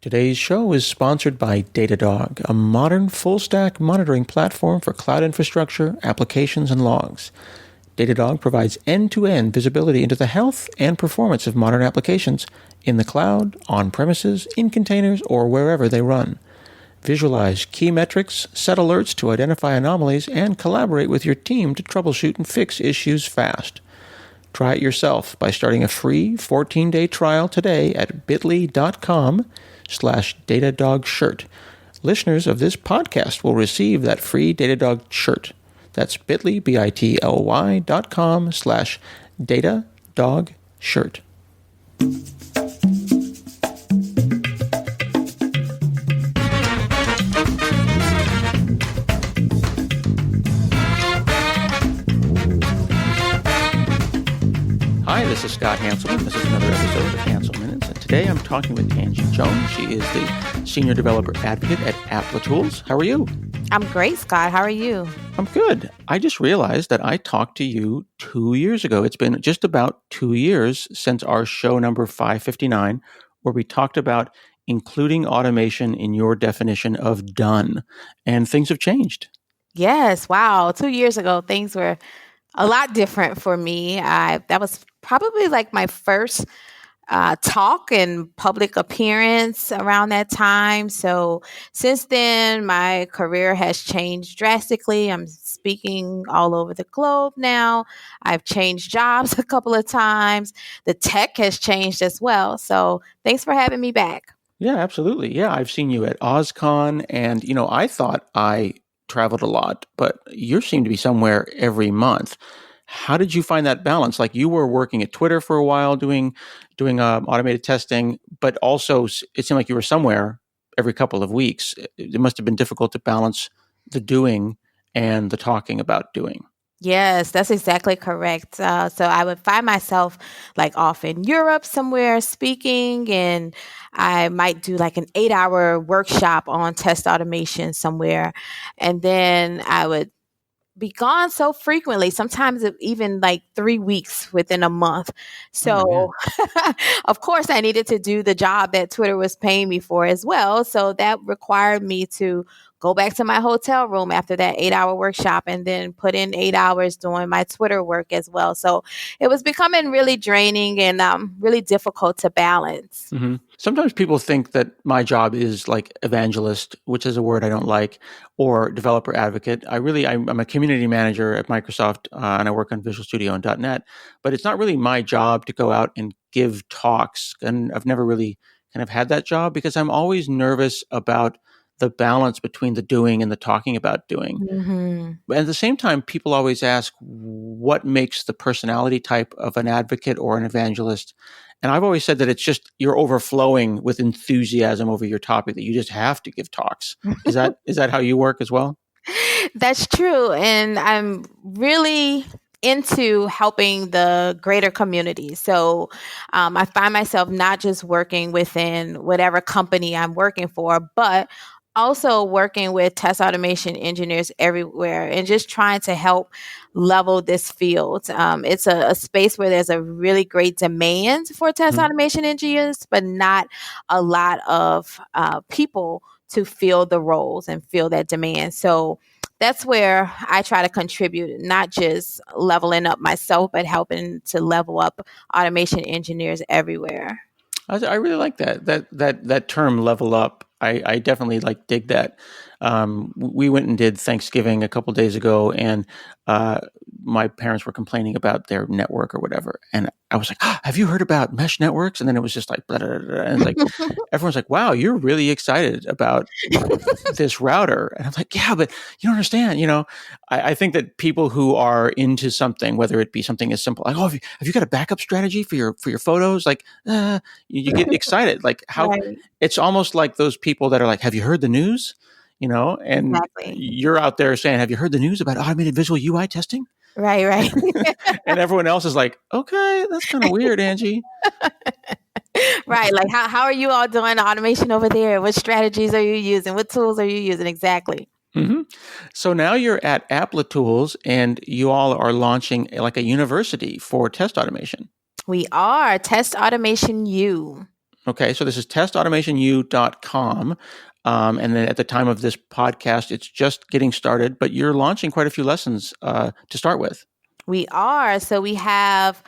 Today's show is sponsored by Datadog, a modern full-stack monitoring platform for cloud infrastructure, applications, and logs. Datadog provides end-to-end visibility into the health and performance of modern applications in the cloud, on-premises, in containers, or wherever they run. Visualize key metrics, set alerts to identify anomalies, and collaborate with your team to troubleshoot and fix issues fast. Try it yourself by starting a free 14-day trial today at bit.ly.com/DatadogShirt. Listeners of this podcast will receive that free Datadog shirt. That's bit.ly, bit.ly.com/DatadogShirt. Hi, this is Scott Hanselman. This is another episode of Hansel Minutes. And today I'm talking with Angie Jones. She is the Senior Developer Advocate at Applitools. How are you? I'm great, Scott. How are you? I'm good. I just realized that I talked to you 2 years ago. It's been just about 2 years since our show number 559, where we talked about including automation in your definition of done. And things have changed. Yes. Wow. 2 years ago, things were a lot different for me. That was probably like my first talk and public appearance around that time. So since then, my career has changed drastically. I'm speaking all over the globe now. I've changed jobs a couple of times. The tech has changed as well. So thanks for having me back. Yeah, absolutely. Yeah, I've seen you at OzCon, and I thought I traveled a lot, but you seem to be somewhere every month. How did you find that balance? Like, you were working at Twitter for a while doing automated testing, but also it seemed like you were somewhere every couple of weeks. It must have been difficult to balance the doing and the talking about doing. Yes, that's exactly correct. So I would find myself like off in Europe somewhere speaking, and I might do like an 8-hour workshop on test automation somewhere. And then I would be gone so frequently, sometimes even like 3 weeks within a month. So, of course, I needed to do the job that Twitter was paying me for as well. So that required me to go back to my hotel room after that 8-hour workshop and then put in 8 hours doing my Twitter work as well. So it was becoming really draining and really difficult to balance. Mm-hmm. Sometimes people think that my job is like evangelist, which is a word I don't like, or developer advocate. I'm a community manager at Microsoft, and I work on Visual Studio and .NET, but it's not really my job to go out and give talks. And I've never really kind of had that job because I'm always nervous about the balance between the doing and the talking about doing. Mm-hmm. And at the same time, people always ask what makes the personality type of an advocate or an evangelist. And I've always said that it's just you're overflowing with enthusiasm over your topic, that you just have to give talks. Is that how you work as well? That's true. And I'm really into helping the greater community. So I find myself not just working within whatever company I'm working for, but also working with test automation engineers everywhere and just trying to help level this field. It's a space where there's a really great demand for test automation engineers, but not a lot of people to fill the roles and fill that demand. So that's where I try to contribute, not just leveling up myself, but helping to level up automation engineers everywhere. I really like that term, level up. I definitely dig that. We went and did Thanksgiving a couple days ago, and my parents were complaining about their network or whatever. And I was like, have you heard about mesh networks? And then it was just like, blah, blah, blah. And it's like, everyone's like, wow, you're really excited about this router. And I'm like, yeah, but you don't understand. I think that people who are into something, whether it be something as simple like, have you got a backup strategy for your photos? Like, you get excited. Like how Right. It's almost like those people that are like, have you heard the news? And Exactly. you're out there saying, have you heard the news about automated visual UI testing? Right. And everyone else is like, okay, that's kind of weird, Angie. Right. Like how are you all doing automation over there? What strategies are you using? What tools are you using exactly? Mm-hmm. So now you're at Applitools, and you all are launching like a university for test automation. We are Test Automation U. Okay, so this is testautomationu.com. And then at the time of this podcast, it's just getting started, but you're launching quite a few lessons to start with. We are. So we have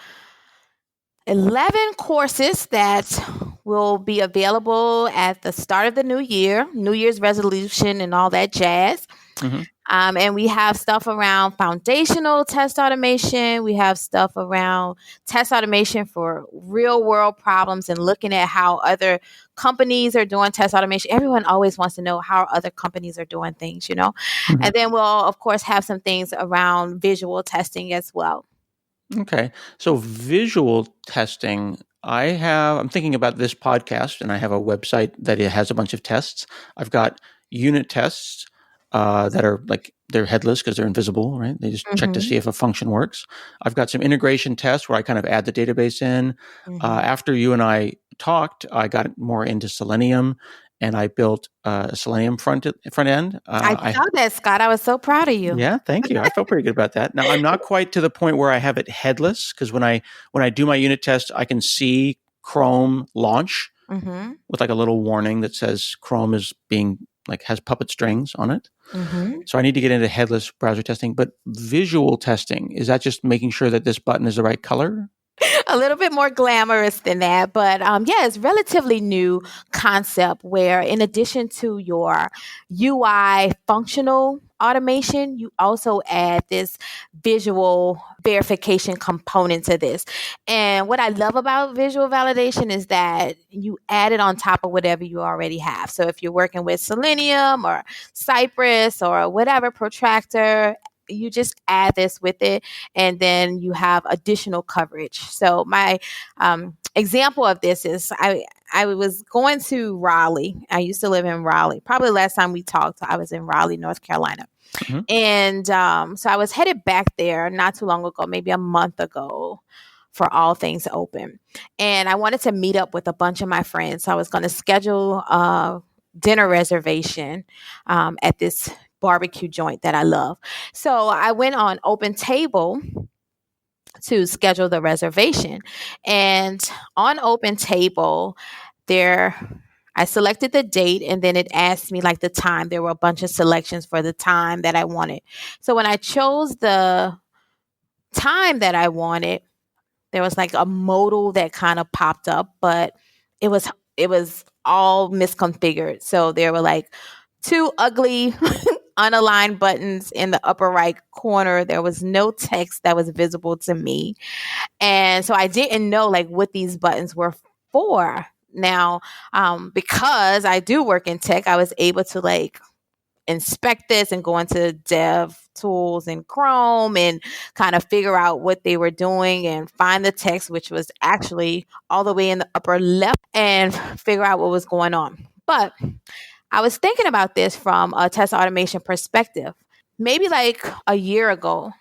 11 courses that will be available at the start of the new year, New Year's resolution and all that jazz. Mm-hmm. And we have stuff around foundational test automation. We have stuff around test automation for real world problems and looking at how other companies are doing test automation. Everyone always wants to know how other companies are doing things, you know? Mm-hmm. And then we'll, of course, have some things around visual testing as well. Okay. So visual testing, I'm thinking about this podcast and I have a website that it has a bunch of tests. I've got unit tests that are like, they're headless because they're invisible, right? They just check to see if a function works. I've got some integration tests where I kind of add the database in. After you and I talked, I got more into Selenium and I built a Selenium front end. I saw that, Scott. I was so proud of you. Yeah, thank you. I felt pretty good about that. Now I'm not quite to the point where I have it headless because when I do my unit test, I can see Chrome launch with like a little warning that says Chrome is being like has puppet strings on it. So I need to get into headless browser testing. But visual testing, is that just making sure that this button is the right color? A little bit more glamorous than that, but yeah, it's relatively new concept where in addition to your UI functional automation, you also add this visual verification component to this. And what I love about visual validation is that you add it on top of whatever you already have. So if you're working with Selenium or Cypress or whatever protractor, you just add this with it and then you have additional coverage. So my example of this is I was going to Raleigh. I used to live in Raleigh. Probably last time we talked, I was in Raleigh, North Carolina. And so I was headed back there not too long ago, maybe a month ago, for All Things Open. And I wanted to meet up with a bunch of my friends. So I was going to schedule a dinner reservation at this barbecue joint that I love. So I went on Open Table to schedule the reservation. And on Open Table, I selected the date and then it asked me like the time. There were a bunch of selections for the time that I wanted. So when I chose the time that I wanted, there was like a modal that kind of popped up, but it was all misconfigured. So there were like two ugly unaligned buttons in the upper right corner. There was no text that was visible to me. And so I didn't know like what these buttons were for. Now, because I do work in tech, I was able to like inspect this and go into dev tools in Chrome and kind of figure out what they were doing and find the text, which was actually all the way in the upper left, and figure out what was going on. But I was thinking about this from a test automation perspective. Maybe like a year ago,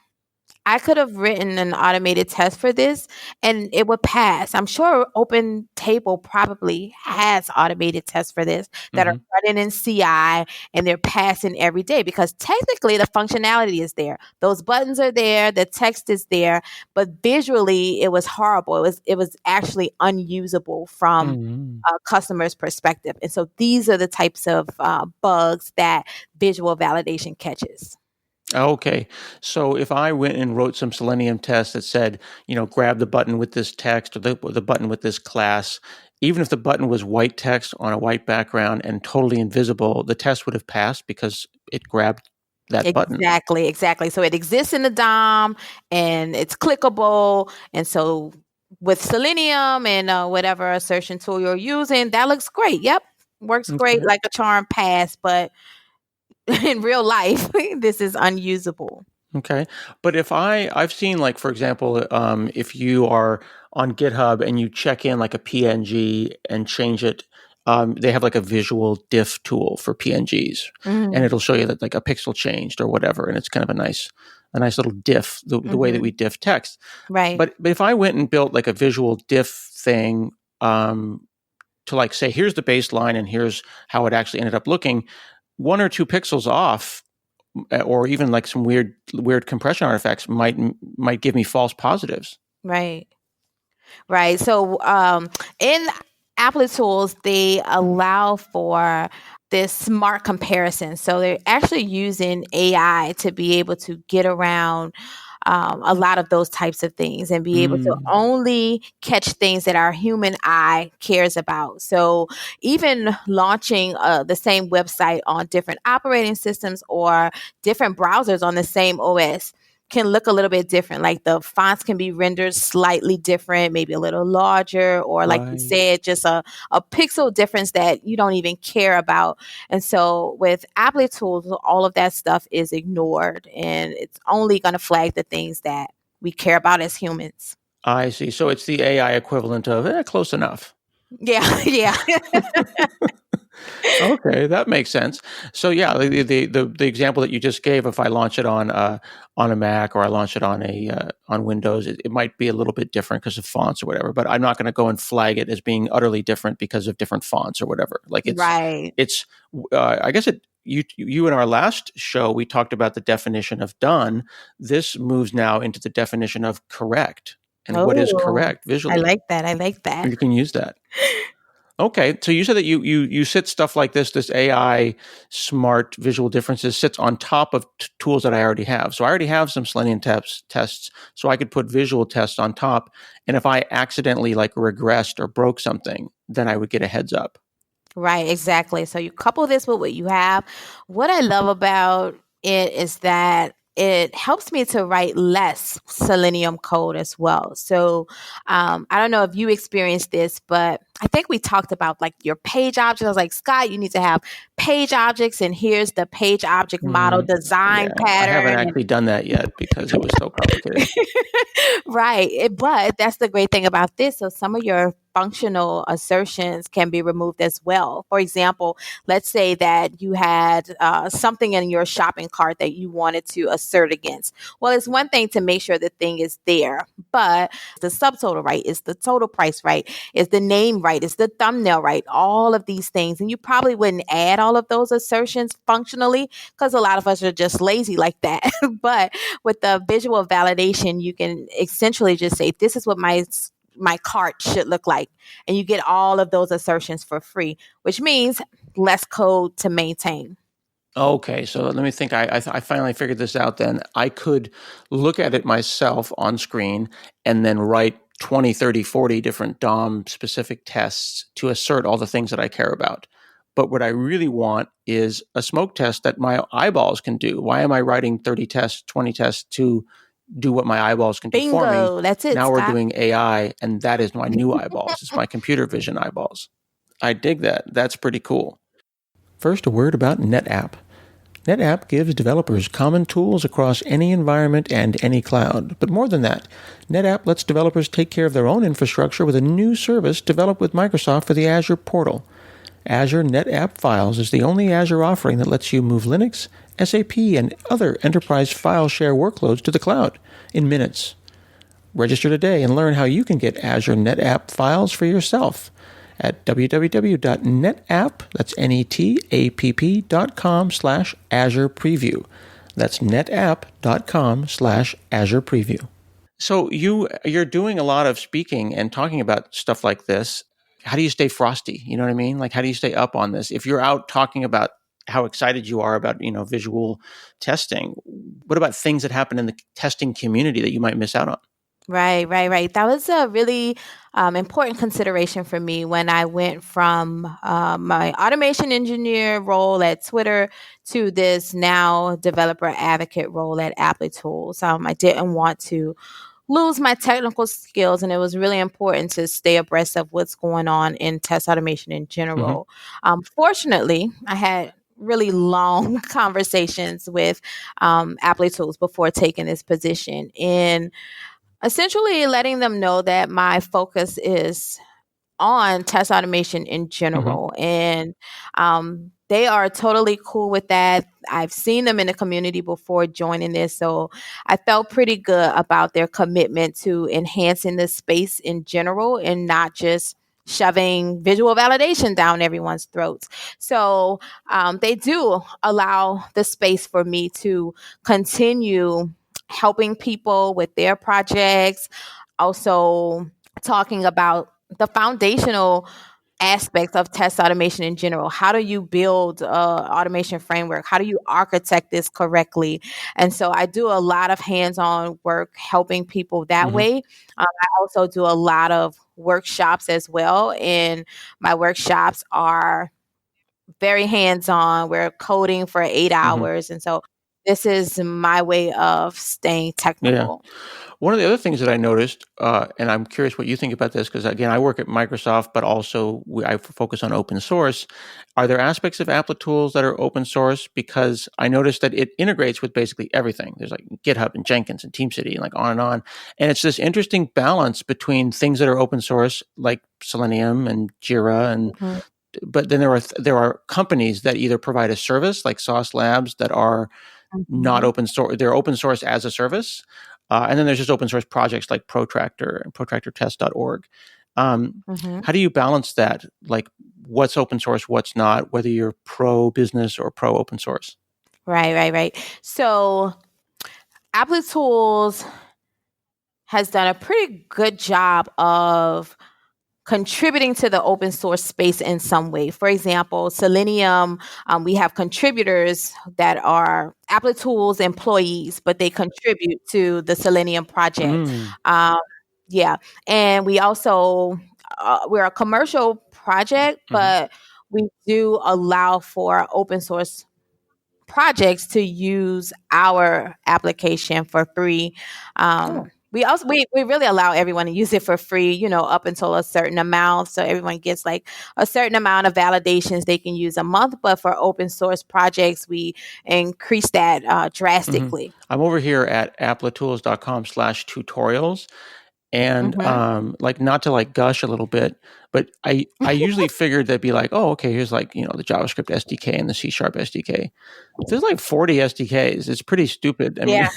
I could have written an automated test for this and it would pass. I'm sure Open Table probably has automated tests for this that are running in CI and they're passing every day because technically the functionality is there. Those buttons are there, the text is there, but visually it was horrible. It was actually unusable from a customer's perspective. And so these are the types of bugs that visual validation catches. Okay. So if I went and wrote some Selenium tests that said, grab the button with this text or the button with this class, even if the button was white text on a white background and totally invisible, the test would have passed because it grabbed that button. Exactly. So it exists in the DOM and it's clickable. And so with Selenium and whatever assertion tool you're using, that looks great. Yep. Works great like a charm pass, but in real life, this is unusable. Okay. But if I've seen like, for example, if you are on GitHub and you check in like a PNG and change it, they have like a visual diff tool for PNGs and it'll show you that like a pixel changed or whatever. And it's kind of a nice little diff, the way that we diff text. Right. But if I went and built like a visual diff thing, to like say, here's the baseline and here's how it actually ended up looking, 1 or 2 pixels off, or even like some weird compression artifacts might give me false positives. Right. So Applitools, they allow for this smart comparison. So they're actually using AI to be able to get around a lot of those types of things and be able to Mm, only catch things that our human eye cares about. So even launching the same website on different operating systems or different browsers on the same OS can look a little bit different. Like the fonts can be rendered slightly different, maybe a little larger, or like you right. said, just a pixel difference that you don't even care about. And so with Applitools, all of that stuff is ignored and it's only going to flag the things that we care about as humans. I see. So it's the AI equivalent of close enough. Yeah, yeah. Okay, that makes sense. So yeah, the example that you just gave, if I launch it on a Mac or I launch it on Windows, it might be a little bit different because of fonts or whatever. But I'm not going to go and flag it as being utterly different because of different fonts or whatever. Like Right. it's I guess it. You in our last show we talked about the definition of done. This moves now into the definition of correct and what is Oh, correct I visually. like that. I like that. You can use that. Okay, so you said that you sit stuff like this AI smart visual differences sits on top of tools that I already have. So I already have some Selenium tests, so I could put visual tests on top. And if I accidentally like regressed or broke something, then I would get a heads up. Right, exactly. So you couple this with what you have. What I love about it is that it helps me to write less Selenium code as well. So I don't know if you experienced this, but I think we talked about like your page objects. I was like, Scott, you need to have page objects, and here's the page object model Mm, design yeah, I haven't pattern. actually done that yet because it was so complicated. Right. But that's the great thing about this. So some of your functional assertions can be removed as well. For example, let's say that you had something in your shopping cart that you wanted to assert against. Well, it's one thing to make sure the thing is there, but the subtotal right, is the total price right, is the name right, is the thumbnail right, all of these things. And you probably wouldn't add all of those assertions functionally because a lot of us are just lazy like that. But with the visual validation, you can essentially just say, this is what my cart should look like. And you get all of those assertions for free, which means less code to maintain. Okay, so let me think. I finally figured this out. Then I could look at it myself on screen and then write 20, 30, 40 different DOM specific tests to assert all the things that I care about. But what I really want is a smoke test that my eyeballs can do. Why am I writing 30 tests, 20 tests to do what my eyeballs can do for me? Bingo. That's it, Now we're Scott. doing AI, and that is my new eyeballs. It's my computer vision eyeballs. I dig that. That's pretty cool. First, a word about NetApp. NetApp gives developers common tools across any environment and any cloud. But more than that, NetApp lets developers take care of their own infrastructure with a new service developed with Microsoft for the Azure portal. Azure NetApp Files is the only Azure offering that lets you move Linux, SAP, and other enterprise file share workloads to the cloud in minutes. Register today and learn how you can get Azure NetApp Files for yourself at www.netapp, that's netapp.com/Azure Preview. That's netapp.com/Azure Preview. So you're doing a lot of speaking and talking about stuff like this. How do you stay frosty? You know what I mean? Like how do you stay up on this? If you're out talking about how excited you are about, visual testing, what about things that happen in the testing community that you might miss out on? Right, right, right. That was a really important consideration for me when I went from my automation engineer role at Twitter to this now developer advocate role at Applitools. I didn't want to lose my technical skills, and it was really important to stay abreast of what's going on in test automation in Mm-hmm. general. Fortunately, I had really long conversations with Applitools before taking this position, and essentially letting them know that my focus is on test automation in Mm-hmm. general. And they are totally cool with that. I've seen them in the community before joining this. So I felt pretty good about their commitment to enhancing the space in general and not just shoving visual validation down everyone's throats. So they do allow the space for me to continue helping people with their projects, also talking about the foundational aspects of test automation in general. How do you build automation framework? How do you architect this correctly? And so I do a lot of hands-on work helping people that Hmm. way. I also do a lot of workshops as well, and my workshops are very hands-on. We're coding for 8 Hmm. hours, and so this is my way of staying Yeah. technical. One of the other things that I noticed, and I'm curious what you think about this, because again, I work at Microsoft, but also I focus on open source. Are there aspects of Applitools that are open source? Because I noticed that it integrates with basically everything. There's like GitHub and Jenkins and TeamCity and like on and on. And it's this interesting balance between things that are open source, like Selenium and Jira, and Mhm, but then there are companies that either provide a service like Sauce Labs that are not mhm, open source. They're open source as a service. And then there's just open source projects like Protractor and protractortest.org. Um, mhm. how do you balance that? Like what's open source, what's not, whether you're pro business or pro open source? Right, right, right. So Applitools has done a pretty good job of contributing to the open source space in some way. For example, Selenium, we have contributors that are Applitools employees, but they contribute to the Selenium project. Mm, Um, yeah, and we also we're a commercial project, hmm. but we do allow for open source projects to use our application for free. Oh. We really allow everyone to use it for free, up until a certain amount. So everyone gets like a certain amount of validations they can use a month. But for open source projects, we increase that Hmm. drastically. I'm over here at applitools.com/tutorials. And Hmm. like not to like gush a little bit, but I usually figured they'd be like, oh, okay, here's like, the JavaScript SDK and the C# SDK. There's like 40 SDKs. It's pretty stupid. I Yeah.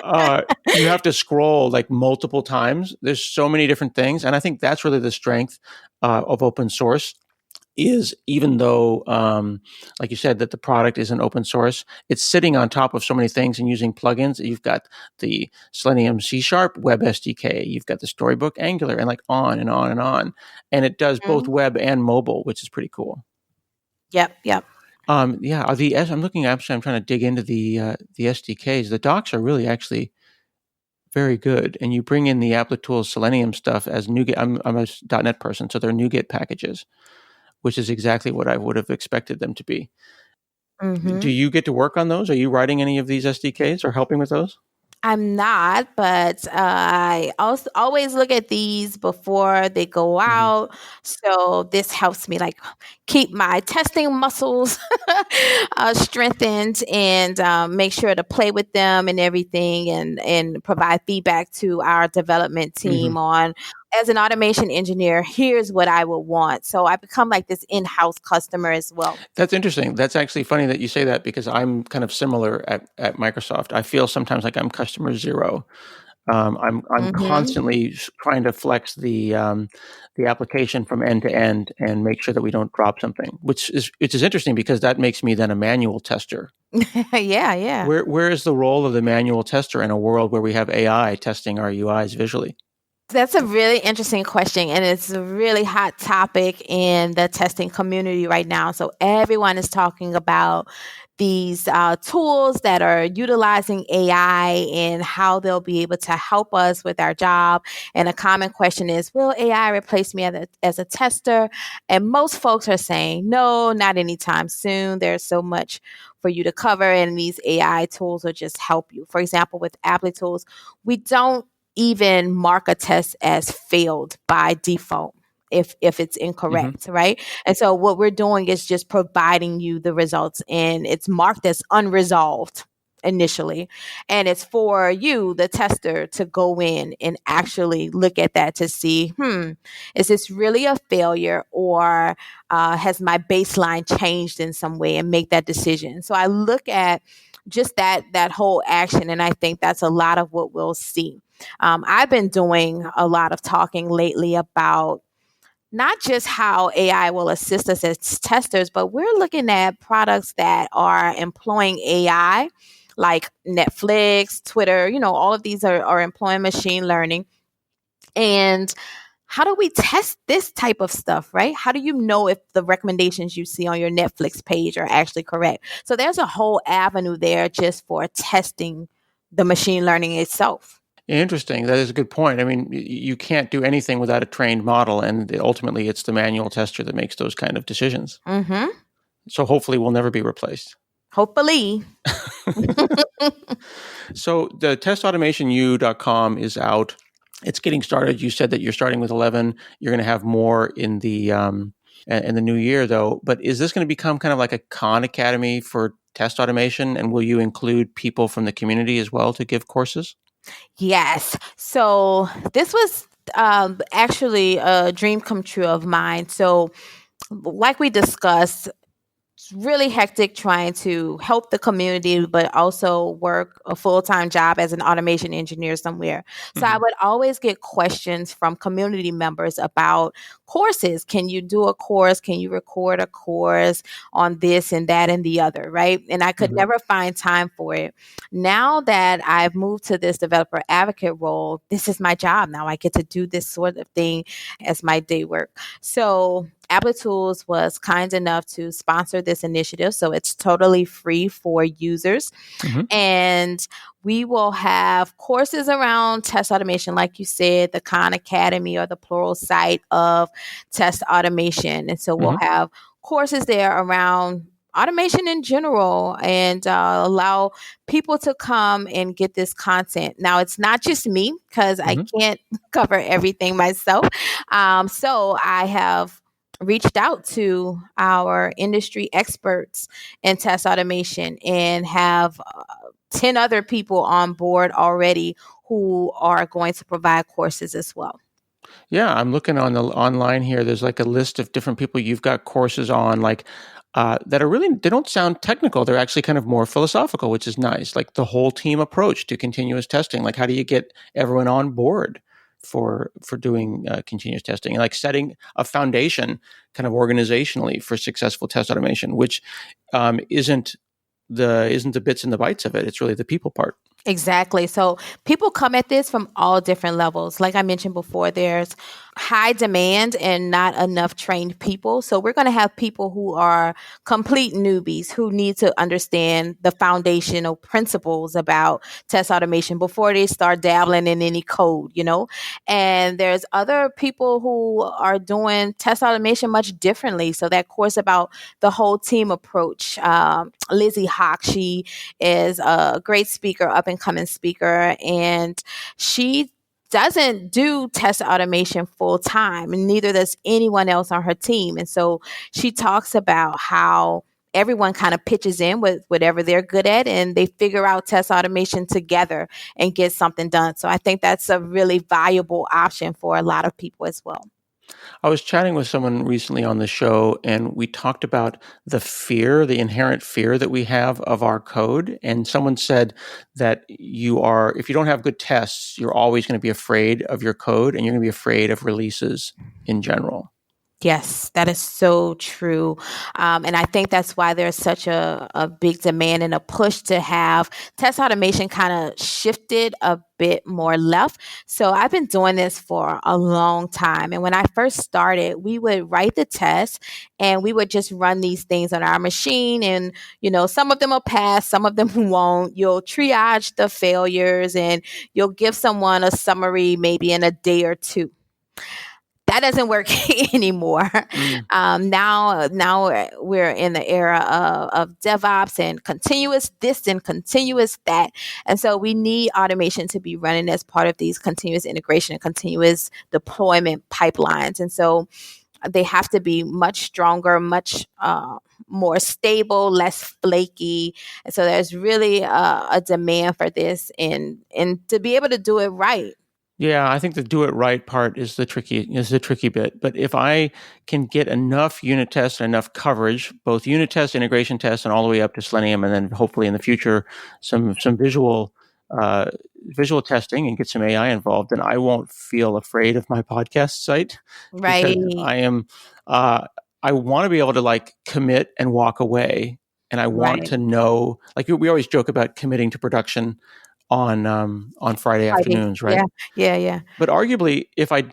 mean, you have to scroll like multiple times. There's so many different things. And I think that's really the strength of open source is even though, like you said, that the product isn't open source, it's sitting on top of so many things and using plugins. You've got the Selenium C# Web SDK, you've got the Storybook Angular, and like on and on and on. And it does both Mhm. web and mobile, which is pretty cool. Yep. Yep. Yeah, I'm looking actually. I'm trying to dig into the SDKs. The docs are really actually very good, and you bring in the Applitools Selenium stuff as NuGet. I'm a .NET person, so they're NuGet packages, which is exactly what I would have expected them to be. Do Hmm. you get to work on those? Are you writing any of these SDKs or helping with those? I'm not, but I also always look at these before they go Hmm. out. So this helps me like keep my testing muscles strengthened and make sure to play with them and everything, and provide feedback to our development Hmm. team on. As an automation engineer, here's what I would want. So I become like this in-house customer as well. That's interesting. That's actually funny that you say that because I'm kind of similar at Microsoft. I feel sometimes like I'm customer zero. I'm Hmm. constantly trying to flex the application from end to end and make sure that we don't drop something, which is interesting because that makes me then a manual tester. Yeah, yeah. Where is the role of the manual tester in a world where we have AI testing our UIs visually? That's a really interesting question, and it's a really hot topic in the testing community right now. So, everyone is talking about these tools that are utilizing AI and how they'll be able to help us with our job. And a common question is, will AI replace me as a tester? And most folks are saying, no, not anytime soon. There's so much for you to cover, and these AI tools will just help you. For example, with Applitools, we don't even mark a test as failed by default if it's Hmm. incorrect, right? And so what we're doing is just providing you the results, and it's marked as unresolved initially, and it's for you, the tester, to go in and actually look at that to see, is this really a failure, or has my baseline changed in some way, and make that decision. So I look at just that whole action, and I think that's a lot of what we'll see. I've been doing a lot of talking lately about not just how AI will assist us as testers, but we're looking at products that are employing AI, like Netflix, Twitter. All of these are employing machine learning. And how do we test this type of stuff, right? How do you know if the recommendations you see on your Netflix page are actually correct? So there's a whole avenue there just for testing the machine learning itself. Interesting. That is a good point. I mean, you can't do anything without a trained model, and ultimately, it's the manual tester that makes those kind of decisions. Mm-hmm. So hopefully, we'll never be replaced. Hopefully. So the testautomationu.com is out. It's getting started. You said that you're starting with 11. You're going to have more in the new year, though. But is this going to become kind of like a Khan Academy for test automation? And will you include people from the community as well to give courses? Yes. So this was actually a dream come true of mine. So, like we discussed, it's really hectic trying to help the community, but also work a full time job as an automation engineer somewhere. So I Mm-hmm. would always get questions from community members about courses. Can you do a course? Can you record a course on this and that and the other? Right. And I could Mm-hmm. never find time for it. Now that I've moved to this developer advocate role, this is my job. Now I get to do this sort of thing as my day work. So Applitools was kind enough to sponsor this initiative. So it's totally free for users. Mm-hmm. And we will have courses around test automation, like you said, the Khan Academy or the plural site of test automation. And so we'll Mm-hmm. have courses there around automation in general and allow people to come and get this content. Now, it's not just me because I Mm-hmm. can't cover everything myself. So I have reached out to our industry experts in test automation and have 10 other people on board already who are going to provide courses as well. Yeah, I'm looking on the online here. There's like a list of different people you've got courses on, like that are really, they don't sound technical. They're actually kind of more philosophical, which is nice. Like the whole team approach to continuous testing. Like how do you get everyone on board for doing continuous testing, and like setting a foundation kind of organizationally for successful test automation, which isn't the bits and the bytes of it. It's really the people part. Exactly. So people come at this from all different levels. Like I mentioned before, there's high demand and not enough trained people. So we're going to have people who are complete newbies who need to understand the foundational principles about test automation before they start dabbling in any code, you know? And there's other people who are doing test automation much differently. So that course about the whole team approach, Lizzie Hawk, she is a great speaker, up and coming speaker, and she doesn't do test automation full time, and neither does anyone else on her team. And so she talks about how everyone kind of pitches in with whatever they're good at and they figure out test automation together and get something done. So I think that's a really valuable option for a lot of people as well. I was chatting with someone recently on the show, and we talked about the inherent fear that we have of our code. And someone said that if you don't have good tests, you're always going to be afraid of your code, and you're going to be afraid of releases in general. Yes, that is so true. And I think that's why there's such a big demand and a push to have test automation kind of shifted a bit more left. So I've been doing this for a long time. And when I first started, we would write the test and we would just run these things on our machine. And, you know, some of them will pass, some of them won't. You'll triage the failures and you'll give someone a summary maybe in a day or two. That doesn't work anymore. Mm. Now we're in the era of DevOps and continuous this and continuous that. And so we need automation to be running as part of these continuous integration and continuous deployment pipelines. And so they have to be much stronger, much more stable, less flaky. And so there's really a demand for this and to be able to do it right. Yeah, I think the do it right part is the tricky bit. But if I can get enough unit tests and enough coverage, both unit tests, integration tests, and all the way up to Selenium, and then hopefully in the future some visual testing and get some AI involved, then I won't feel afraid of my podcast site because Right. I want to be able to like commit and walk away, and I want Right. to know, like we always joke about committing to production on Friday Friday. afternoons, right? Yeah. Yeah. Yeah. But arguably, if I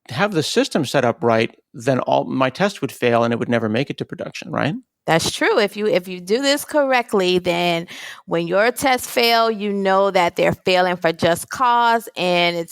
have the system set up right, then all my tests would fail and it would never make it to production, right? That's true. If you do this correctly, then when your tests fail, you know that they're failing for just cause, and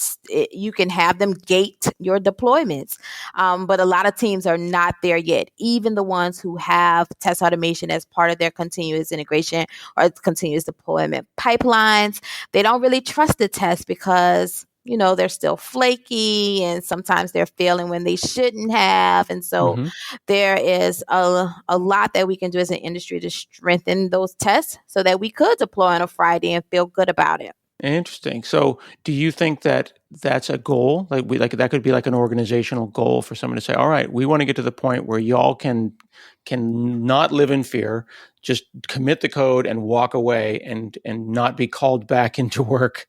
you can have them gate your deployments. But a lot of teams are not there yet. Even the ones who have test automation as part of their continuous integration or continuous deployment pipelines, they don't really trust the test because they're still flaky and sometimes they're failing when they shouldn't have. And so Mm-hmm. there is a lot that we can do as an industry to strengthen those tests so that we could deploy on a Friday and feel good about it. Interesting. So, do you think that that's a goal? Like that could be like an organizational goal for someone to say, "All right, we want to get to the point where y'all can not live in fear, just commit the code and walk away, and not be called back into work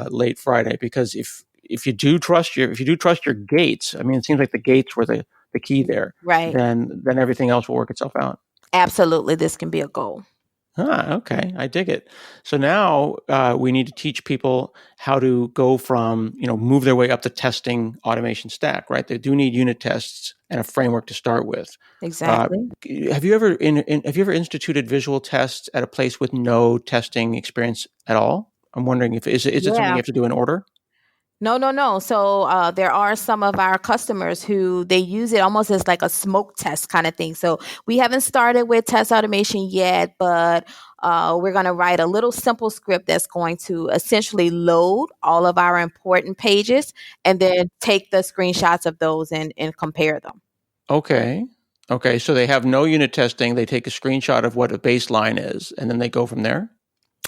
late Friday." Because if you do trust your gates, I mean, it seems like the gates were the key there. Right. Then everything else will work itself out. Absolutely. This can be a goal. Okay. I dig it. So now we need to teach people how to go from, move their way up the testing automation stack, right? They do need unit tests and a framework to start with. Exactly. Have you ever instituted visual tests at a place with no testing experience at all? I'm wondering is it something you Yeah. have to do in order? No. So there are some of our customers who they use it almost as like a smoke test kind of thing. So we haven't started with test automation yet, but we're going to write a little simple script that's going to essentially load all of our important pages and then take the screenshots of those and compare them. Okay. Okay. So they have no unit testing. They take a screenshot of what a baseline is, and then they go from there.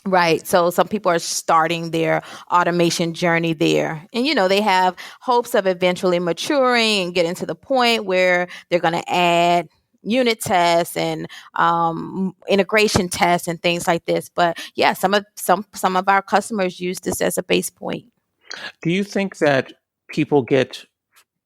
Right. So some people are starting their automation journey there. And, they have hopes of eventually maturing and getting to the point where they're going to add unit tests and integration tests and things like this. But yeah, some of our customers use this as a base point. Do you think that people get,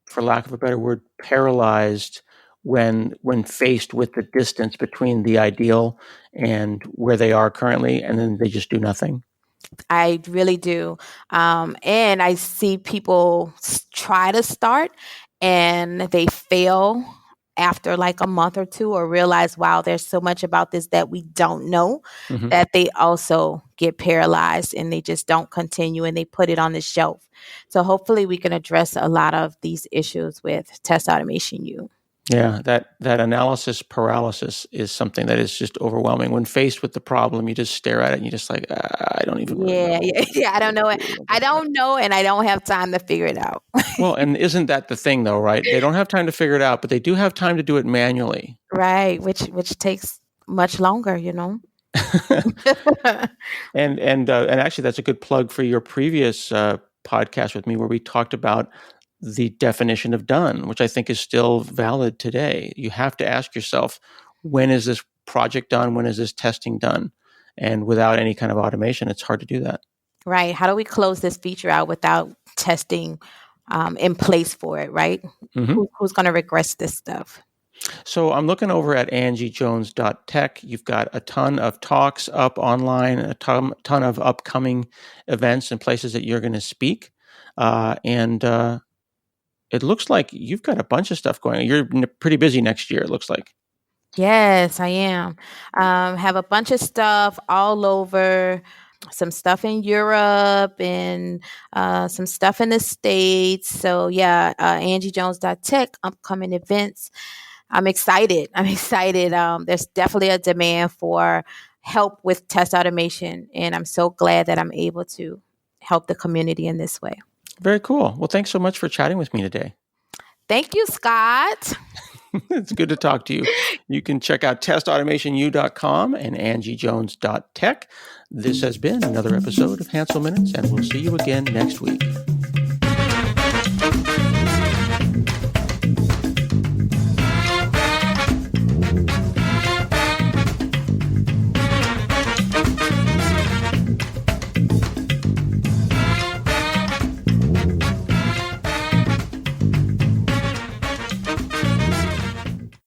for lack of a better word, paralyzed when faced with the distance between the ideal and where they are currently, and then they just do nothing? I really do. And I see people try to start and they fail after like a month or two or realize, wow, there's so much about this that we don't know, Mm-hmm. that they also get paralyzed and they just don't continue and they put it on the shelf. So hopefully we can address a lot of these issues with Test Automation U. Yeah, that analysis paralysis is something that is just overwhelming. When faced with the problem, you just stare at it and you're just like, I don't even really know. Yeah. I don't know it. I don't know, and I don't have time to figure it out. Well, and isn't that the thing though, right? They don't have time to figure it out, but they do have time to do it manually. Right, which takes much longer. And actually, that's a good plug for your previous podcast with me, where we talked about the definition of done, which I think is still valid today. You have to ask yourself, when is this project done? When is this testing done? And without any kind of automation, it's hard to do that. Right. How do we close this feature out without testing in place for it, right? Mm-hmm. Who's going to regress this stuff? So I'm looking over at angiejones.tech. You've got a ton of talks up online, a ton of upcoming events and places that you're going to speak. And it looks like you've got a bunch of stuff going on. You're pretty busy next year, it looks like. Yes, I am. Have a bunch of stuff all over. Some stuff in Europe and some stuff in the States. So yeah, angiejones.tech, upcoming events. I'm excited. There's definitely a demand for help with test automation, and I'm so glad that I'm able to help the community in this way. Very cool. Well, thanks so much for chatting with me today. Thank you, Scott. It's good to talk to you. You can check out testautomationu.com and angiejones.tech. This has been another episode of Hansel Minutes, and we'll see you again next week.